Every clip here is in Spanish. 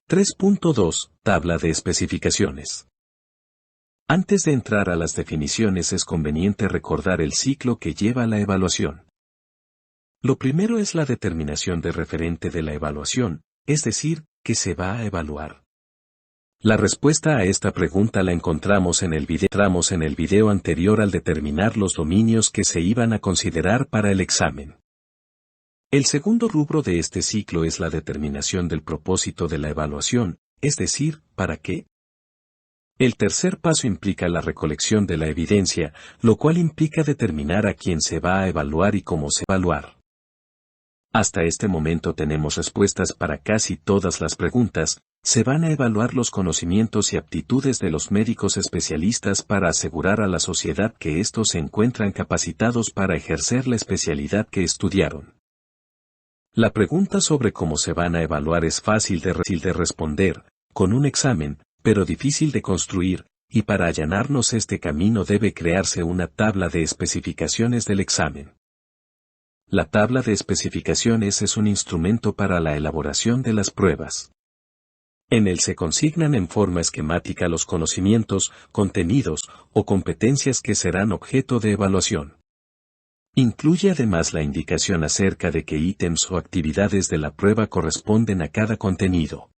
3.2. Tabla de especificaciones. Antes de entrar a las definiciones es conveniente recordar el ciclo que lleva la evaluación. Lo primero es la determinación de referente de la evaluación, es decir, ¿qué se va a evaluar? La respuesta a esta pregunta la encontramos en el video anterior al determinar los dominios que se iban a considerar para el examen. El segundo rubro de este ciclo es la determinación del propósito de la evaluación, es decir, ¿para qué? El tercer paso implica la recolección de la evidencia, lo cual implica determinar a quién se va a evaluar y cómo se va a evaluar. Hasta este momento tenemos respuestas para casi todas las preguntas. Se van a evaluar los conocimientos y aptitudes de los médicos especialistas para asegurar a la sociedad que estos se encuentran capacitados para ejercer la especialidad que estudiaron. La pregunta sobre cómo se van a evaluar es fácil de responder, con un examen, pero difícil de construir, y para allanarnos este camino debe crearse una tabla de especificaciones del examen. La tabla de especificaciones es un instrumento para la elaboración de las pruebas. En él se consignan en forma esquemática los conocimientos, contenidos o competencias que serán objeto de evaluación. Incluye además la indicación acerca de qué ítems o actividades de la prueba corresponden a cada contenido.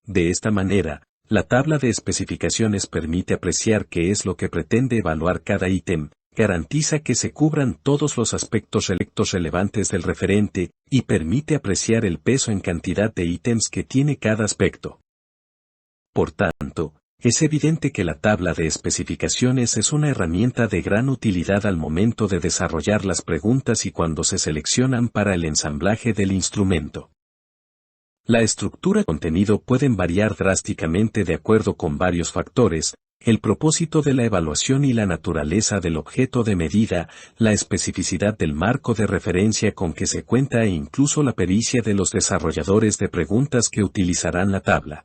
De esta manera, la tabla de especificaciones permite apreciar qué es lo que pretende evaluar cada ítem, garantiza que se cubran todos los aspectos relevantes del referente, y permite apreciar el peso en cantidad de ítems que tiene cada aspecto. Por tanto, es evidente que la tabla de especificaciones es una herramienta de gran utilidad al momento de desarrollar las preguntas y cuando se seleccionan para el ensamblaje del instrumento. La estructura y contenido pueden variar drásticamente de acuerdo con varios factores, el propósito de la evaluación y la naturaleza del objeto de medida, la especificidad del marco de referencia con que se cuenta e incluso la pericia de los desarrolladores de preguntas que utilizarán la tabla.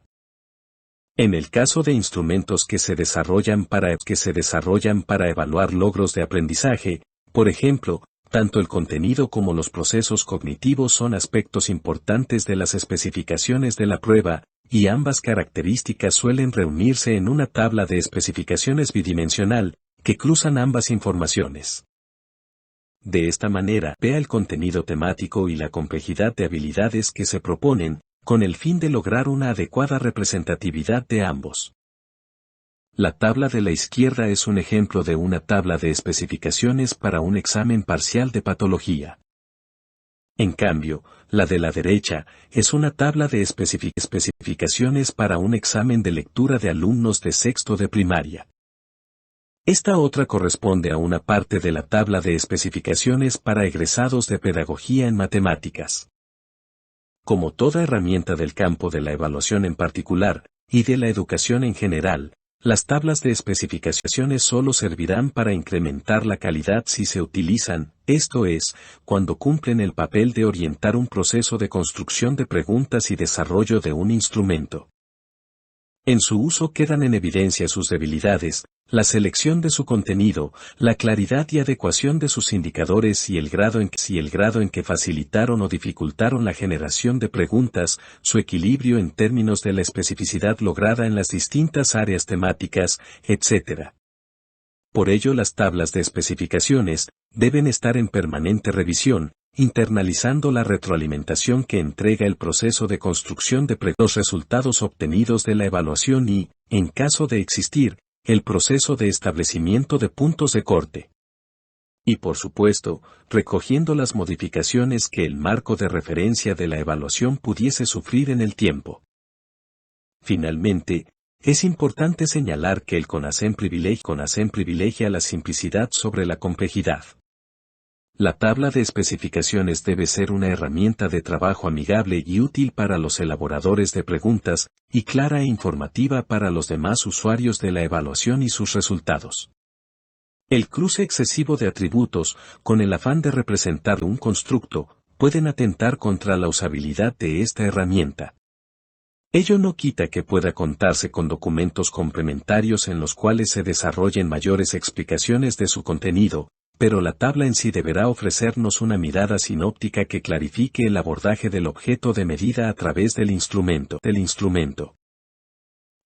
En el caso de instrumentos que se desarrollan para evaluar logros de aprendizaje, por ejemplo, tanto el contenido como los procesos cognitivos son aspectos importantes de las especificaciones de la prueba, y ambas características suelen reunirse en una tabla de especificaciones bidimensional, que cruzan ambas informaciones. De esta manera, vea el contenido temático y la complejidad de habilidades que se proponen, con el fin de lograr una adecuada representatividad de ambos. La tabla de la izquierda es un ejemplo de una tabla de especificaciones para un examen parcial de patología. En cambio, la de la derecha es una tabla de especificaciones para un examen de lectura de alumnos de sexto de primaria. Esta otra corresponde a una parte de la tabla de especificaciones para egresados de pedagogía en matemáticas. Como toda herramienta del campo de la evaluación en particular, y de la educación en general, las tablas de especificaciones solo servirán para incrementar la calidad si se utilizan, esto es, cuando cumplen el papel de orientar un proceso de construcción de preguntas y desarrollo de un instrumento. En su uso quedan en evidencia sus debilidades, la selección de su contenido, la claridad y adecuación de sus indicadores y el grado en que facilitaron o dificultaron la generación de preguntas, su equilibrio en términos de la especificidad lograda en las distintas áreas temáticas, etc. Por ello las tablas de especificaciones deben estar en permanente revisión, internalizando la retroalimentación que entrega el proceso de construcción de los resultados obtenidos de la evaluación y, en caso de existir, el proceso de establecimiento de puntos de corte. Y por supuesto, recogiendo las modificaciones que el marco de referencia de la evaluación pudiese sufrir en el tiempo. Finalmente, es importante señalar que el CONACEM privilegia la simplicidad sobre la complejidad. La tabla de especificaciones debe ser una herramienta de trabajo amigable y útil para los elaboradores de preguntas, y clara e informativa para los demás usuarios de la evaluación y sus resultados. El cruce excesivo de atributos, con el afán de representar un constructo, pueden atentar contra la usabilidad de esta herramienta. Ello no quita que pueda contarse con documentos complementarios en los cuales se desarrollen mayores explicaciones de su contenido, pero la tabla en sí deberá ofrecernos una mirada sinóptica que clarifique el abordaje del objeto de medida a través del instrumento.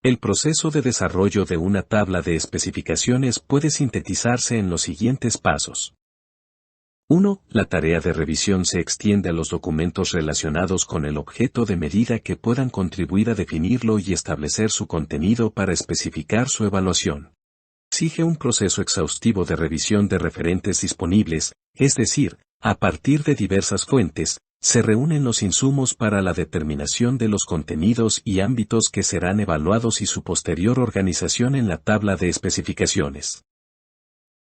El proceso de desarrollo de una tabla de especificaciones puede sintetizarse en los siguientes pasos. 1. La tarea de revisión se extiende a los documentos relacionados con el objeto de medida que puedan contribuir a definirlo y establecer su contenido para especificar su evaluación. Exige un proceso exhaustivo de revisión de referentes disponibles, es decir, a partir de diversas fuentes, se reúnen los insumos para la determinación de los contenidos y ámbitos que serán evaluados y su posterior organización en la tabla de especificaciones.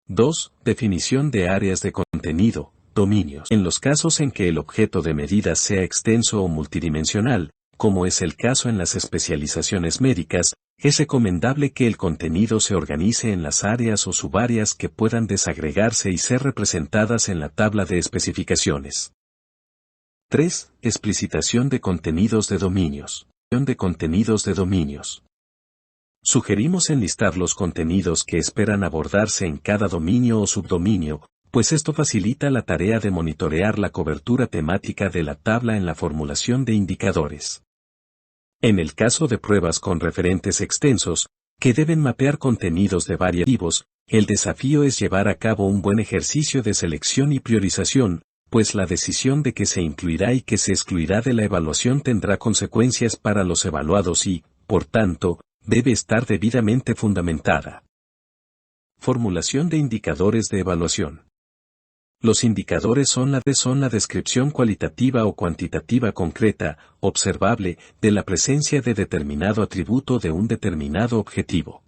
2. Definición de áreas de contenido, dominios. En los casos en que el objeto de medida sea extenso o multidimensional, como es el caso en las especializaciones médicas, es recomendable que el contenido se organice en las áreas o subáreas que puedan desagregarse y ser representadas en la tabla de especificaciones. 3. Explicitación de contenidos de dominios. Sugerimos enlistar los contenidos que esperan abordarse en cada dominio o subdominio, pues esto facilita la tarea de monitorear la cobertura temática de la tabla en la formulación de indicadores. En el caso de pruebas con referentes extensos, que deben mapear contenidos de variativos, el desafío es llevar a cabo un buen ejercicio de selección y priorización, pues la decisión de qué se incluirá y qué se excluirá de la evaluación tendrá consecuencias para los evaluados y, por tanto, debe estar debidamente fundamentada. Formulación de indicadores de evaluación. Los indicadores son la descripción cualitativa o cuantitativa concreta, observable, de la presencia de determinado atributo de un determinado objetivo.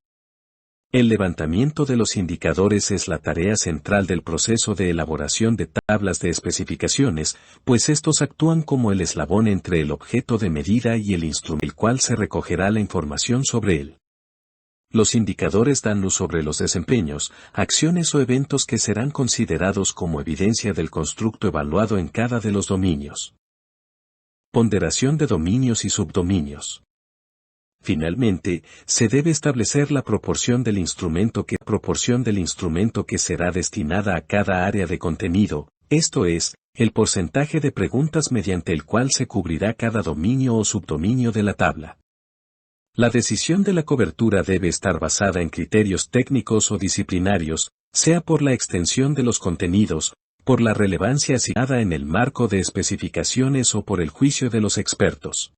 El levantamiento de los indicadores es la tarea central del proceso de elaboración de tablas de especificaciones, pues estos actúan como el eslabón entre el objeto de medida y el instrumento, el cual se recogerá la información sobre él. Los indicadores dan luz sobre los desempeños, acciones o eventos que serán considerados como evidencia del constructo evaluado en cada de los dominios. Ponderación de dominios y subdominios. Finalmente, se debe establecer la proporción del instrumento que será destinada a cada área de contenido, esto es, el porcentaje de preguntas mediante el cual se cubrirá cada dominio o subdominio de la tabla. La decisión de la cobertura debe estar basada en criterios técnicos o disciplinarios, sea por la extensión de los contenidos, por la relevancia asignada en el marco de especificaciones o por el juicio de los expertos.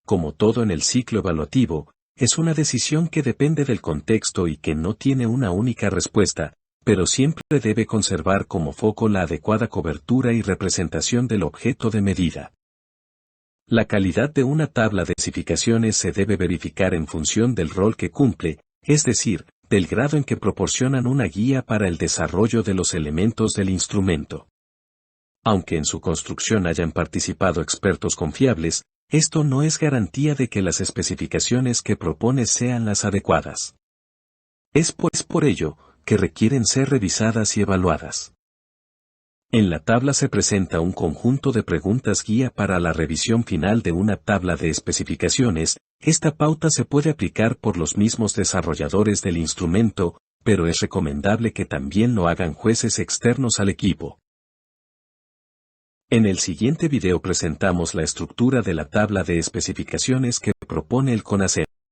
Como todo en el ciclo evaluativo, es una decisión que depende del contexto y que no tiene una única respuesta, pero siempre debe conservar como foco la adecuada cobertura y representación del objeto de medida. La calidad de una tabla de especificaciones se debe verificar en función del rol que cumple, es decir, del grado en que proporcionan una guía para el desarrollo de los elementos del instrumento. Aunque en su construcción hayan participado expertos confiables, esto no es garantía de que las especificaciones que propone sean las adecuadas. Es por ello que requieren ser revisadas y evaluadas. En la tabla se presenta un conjunto de preguntas guía para la revisión final de una tabla de especificaciones. Esta pauta se puede aplicar por los mismos desarrolladores del instrumento, pero es recomendable que también lo hagan jueces externos al equipo. En el siguiente video presentamos la estructura de la tabla de especificaciones que propone el CONACYT.